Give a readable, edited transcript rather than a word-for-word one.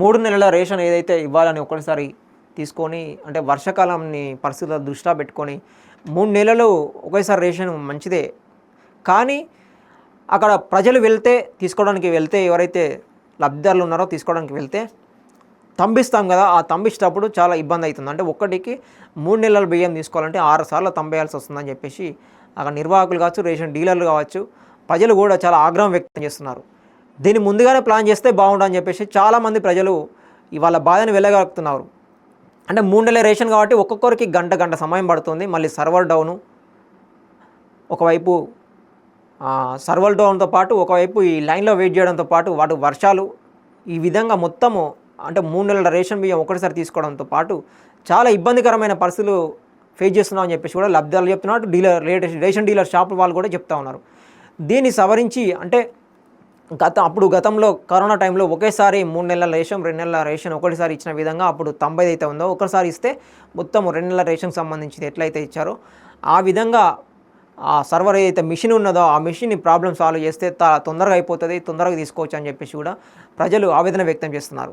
3 నెలల రేషన్ ఏదైతే ఇవ్వాలని ఒకటిసారి తీసుకొని అంటే వర్షాకాలంని పరిస్థితుల దృష్ట్యా పెట్టుకొని 3 నెలలు ఒకేసారి రేషన్ మంచిదే. కానీ అక్కడ ప్రజలు తీసుకోవడానికి వెళ్తే ఎవరైతే లబ్ధిదారులు ఉన్నారో తీసుకోవడానికి వెళ్తే తంబిస్తాం కదా, ఆ తంబిచ్చేటప్పుడు చాలా ఇబ్బంది అవుతుంది. అంటే ఒక్కటికి 3 నెలల బియ్యం తీసుకోవాలంటే 6 సార్లు తంబేయాల్సి వస్తుందని చెప్పేసి అక్కడ నిర్వాహకులు కావచ్చు, రేషన్ డీలర్లు కావచ్చు, ప్రజలు కూడా చాలా ఆగ్రహం వ్యక్తం చేస్తున్నారు. దీన్ని ముందుగానే ప్లాన్ చేస్తే బాగుండని చెప్పేసి చాలామంది ప్రజలు ఇవాళ బాధని వెళ్ళగలుగుతున్నారు. అంటే 3 నెలల రేషన్ కాబట్టి ఒక్కొక్కరికి గంట సమయం పడుతుంది. మళ్ళీ సర్వర్ డౌను, ఒకవైపు సర్వర్ డౌన్తో పాటు ఒకవైపు ఈ లైన్లో వెయిట్ చేయడంతో పాటు వాటి వర్షాలు, ఈ విధంగా మొత్తము అంటే 3 నెలల రేషన్ బియ్యం ఒకటిసారి తీసుకోవడంతో పాటు చాలా ఇబ్బందికరమైన పరిస్థితులు ఫేస్ చేస్తున్నామని చెప్పేసి కూడా లబ్ధిదారులు చెప్తున్నారు. రేషన్ డీలర్ షాప్ వాళ్ళు కూడా చెప్తా ఉన్నారు. దీన్ని సవరించి అంటే గతంలో కరోనా టైంలో ఒకేసారి 3 నెలల రేషన్ 2 నెలల రేషన్ ఒకటిసారి ఇచ్చిన విధంగా అప్పుడు 90 అయితే ఉందో ఒకసారి ఇస్తే మొత్తం 2 నెలల రేషన్కి సంబంధించి ఎట్లయితే ఇచ్చారో ఆ విధంగా ఆ సర్వర్ ఏదైతే మిషన్ ఉన్నదో ఆ మిషన్ని ప్రాబ్లమ్ సాల్వ్ చేస్తే తొందరగా అయిపోతుంది, తొందరగా తీసుకోవచ్చు అని చెప్పేసి కూడా ప్రజలు ఆవేదన వ్యక్తం చేస్తున్నారు.